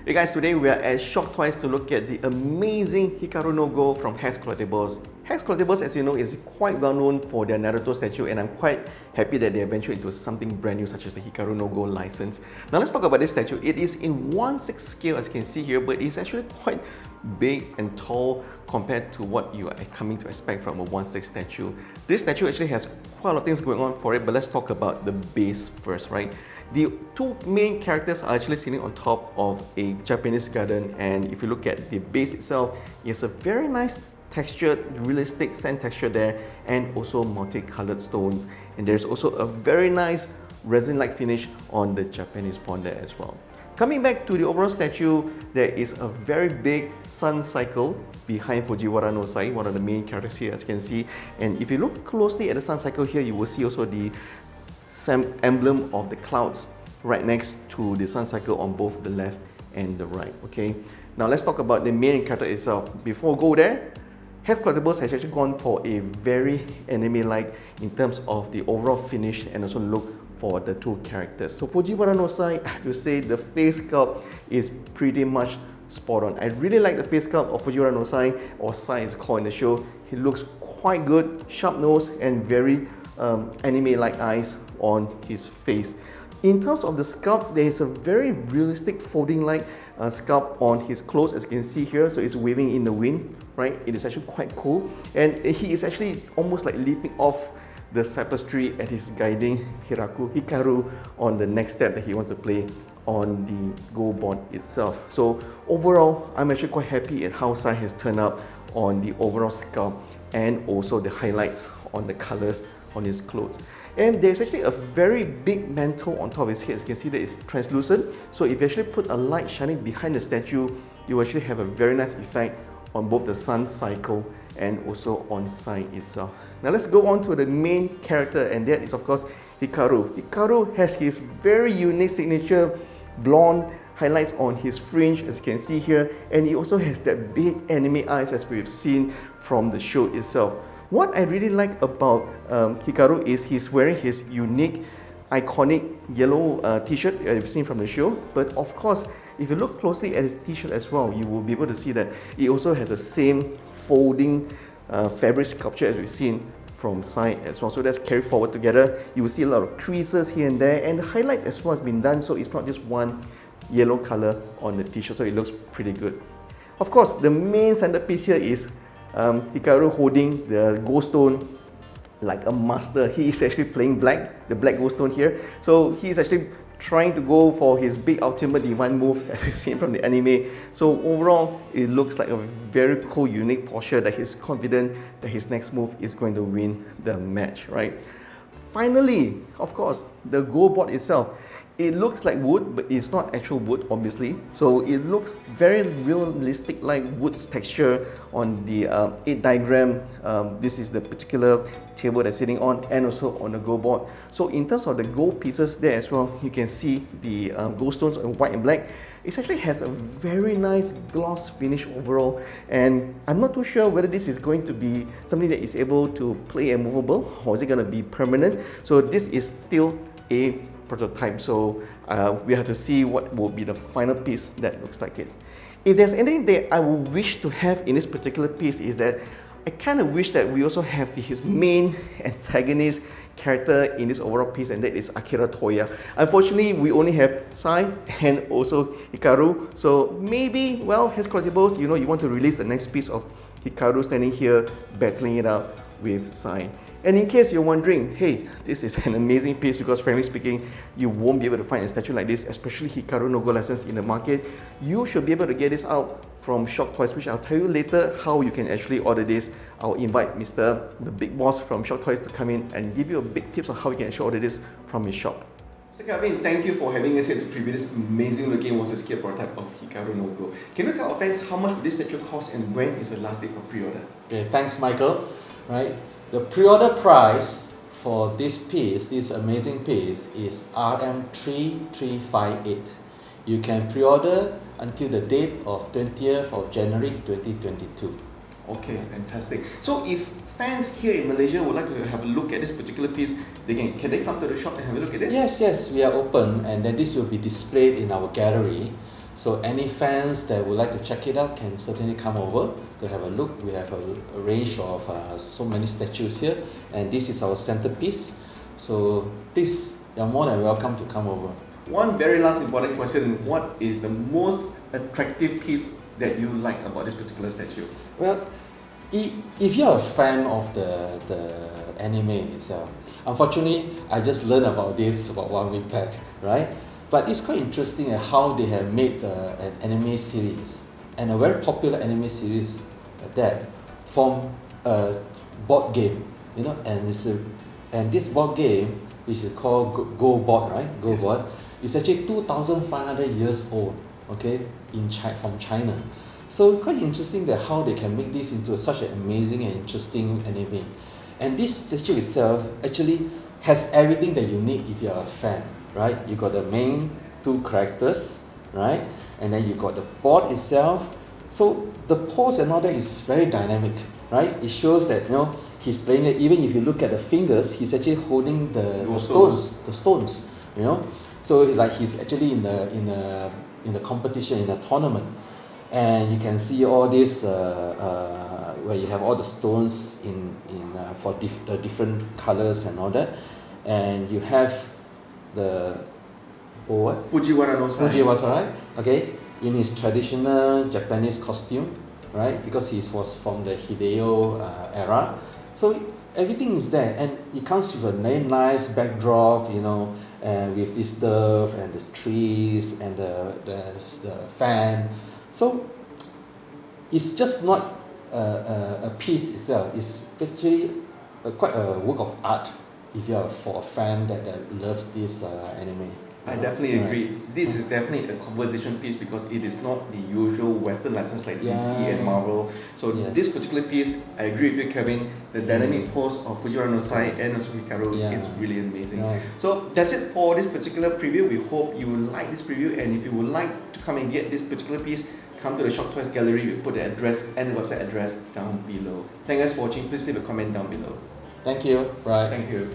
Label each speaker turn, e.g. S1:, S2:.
S1: Hey guys, today we are at Shioktoys to look at the amazing Hikaru no Go from HEX Collectibles. HEX Collectibles, as you know, is quite well known for their Naruto statue, and I'm quite happy that they ventured into something brand new such as the Hikaru no Go license. Now let's talk about this statue. It is in 1/6 scale, as you can see here, but it's actually quite big and tall compared to what you are coming to expect from a 1/6 statue. This statue actually has quite a lot of things going on for it, but let's talk about the base first, right? The two main characters are actually sitting on top of a Japanese garden, and if you look at the base itself, it's a very nice textured, realistic sand texture there, and also multicolored stones. And there's also a very nice resin-like finish on the Japanese pawn there as well. Coming back to the overall statue, there is a very big sun cycle behind Fujiwara no Sai, one of the main characters here, as you can see. And if you look closely at the sun cycle here, you will see also the emblem of the clouds right next to the sun cycle on both the left and the right. Okay, now let's talk about the main character itself. Before we go there, HEX Collectibles has actually gone for a very anime-like in terms of the overall finish and also look for the two characters. So Fujiwara no Sai, I have to say the face sculpt is pretty much spot on. I really like the face sculpt of Fujiwara no Sai, or Sai is called in the show. He looks quite good, sharp nose and very anime-like eyes on his face. In terms of the sculpt, there is a very realistic folding-like sculpt on his clothes, as you can see here. So it's waving in the wind, right? It is actually quite cool, and he is actually almost like leaping off the cypress tree and he's guiding Hikaru on the next step that he wants to play on the Go board itself. So overall, I'm actually quite happy at how Sai has turned out on the overall sculpt and also the highlights on the colors on his clothes. And there's actually a very big mantle on top of his head. As you can see that it's translucent. So if you actually put a light shining behind the statue, you actually have a very nice effect on both the sun cycle and also on Sai itself. Now let's go on to the main character, and that is of course Hikaru. Hikaru has his very unique signature blonde highlights on his fringe, as you can see here, and he also has that big anime eyes as we've seen from the show itself. What I really like about Hikaru is he's wearing his unique, iconic yellow t-shirt you've seen from the show. But of course, if you look closely at his t-shirt as well, you will be able to see that it also has the same folding fabric sculpture as we've seen from Sai as well. So that's carried forward together. You will see a lot of creases here and there, and the highlights as well has been done, so it's not just one yellow color on the t-shirt, so it looks pretty good. Of course, the main centerpiece here is Hikaru holding the gold stone like a master. He is actually playing black, the black gold stone here. So he is actually trying to go for his big ultimate divine move, as we've seen from the anime. So overall, it looks like a very cool, unique posture that he's confident that his next move is going to win the match, right? Finally, of course, the Go board itself. It looks like wood, but it's not actual wood, obviously. So it looks very realistic, like wood texture on the 8 diagram. This is the particular table that's sitting on, and also on the Go board. So in terms of the gold pieces there as well, you can see the gold stones in white and black. It actually has a very nice gloss finish overall, and I'm not too sure whether this is going to be something that is able to play and movable, or is it going to be permanent. So this is still a prototype, so we have to see what will be the final piece that looks like it. If there's anything that I would wish to have in this particular piece, is that I kind of wish that we also have his main antagonist character in this overall piece, and that is Akira Toya. Unfortunately, we only have Sai and also Hikaru, so maybe, well, HEX Collectibles, you know, you want to release the next piece of Hikaru standing here battling it out with Sai. And in case you're wondering, hey, this is an amazing piece, because frankly speaking, you won't be able to find a statue like this, especially Hikaru no Go license, in the market. You should be able to get this out from Shioktoys, which I'll tell you later how you can actually order this. I'll invite the big boss from Shioktoys to come in and give you a big tips on how you can actually order this from his shop. So Kevin, thank you for having us here to preview this amazing looking 1/6 scale prototype of Hikaru no Go. Can you tell our fans how much will this statue cost and when is the last date for pre-order?
S2: Okay, thanks Michael. Right, the pre-order price for this piece, this amazing piece, is RM3358. You can pre-order until the date of 20th of January 2022.
S1: Okay, fantastic. So if fans here in Malaysia would like to have a look at this particular piece, can they come to the shop and have a look at this?
S2: Yes, we are open, and then this will be displayed in our gallery. So any fans that would like to check it out can certainly come over to have a look. We have a range of so many statues here, and this is our centerpiece. So please, you're more than welcome to come over.
S1: One very last important question, what is the most attractive piece that you like about this particular statue?
S2: Well, if you're a fan of the anime itself, unfortunately, I just learned about this about 1 week back, right? But it's quite interesting at how they have made an anime series, and a very popular anime series at that, from a board game, you know, and this board game, which is called Go Board, right? Go
S1: Yes.
S2: Board, is actually 2,500 years old, okay, from China. So quite interesting that how they can make this into such an amazing and interesting anime. And this statue itself actually has everything that you need if you're a fan, right? You got the main two characters, right? And then you got the board itself. So the pose and all that is very dynamic, right? It shows that, you know, he's playing it. Even if you look at the fingers, he's actually holding the stones, you know. So like he's actually in the competition, in a tournament. And you can see all this where you have all the stones for the different colors and all that, and you have the
S1: Fujiwara no Sai.
S2: Fujiwara, right? Okay, in his traditional Japanese costume, right? Because he was from the Hideo era, so everything is there, and it comes with a very nice backdrop, you know, with this turf and the trees and the fan. So it's just not a piece itself. It's actually quite a work of art if you're for a fan that loves this anime.
S1: I definitely agree. This is definitely a conversation piece because it is not the usual Western license like DC and Marvel. So this particular piece, I agree with you, Kevin. The dynamic pose of Fujiwara no Sai and also Hikaru is really amazing.
S2: Right.
S1: So that's it for this particular preview. We hope you will like this preview, and if you would like to come and get this particular piece, come to the Shioktoys gallery. We put the address and the website address down below. Thank you guys for watching. Please leave a comment down below.
S2: Thank you. Right.
S1: Thank you.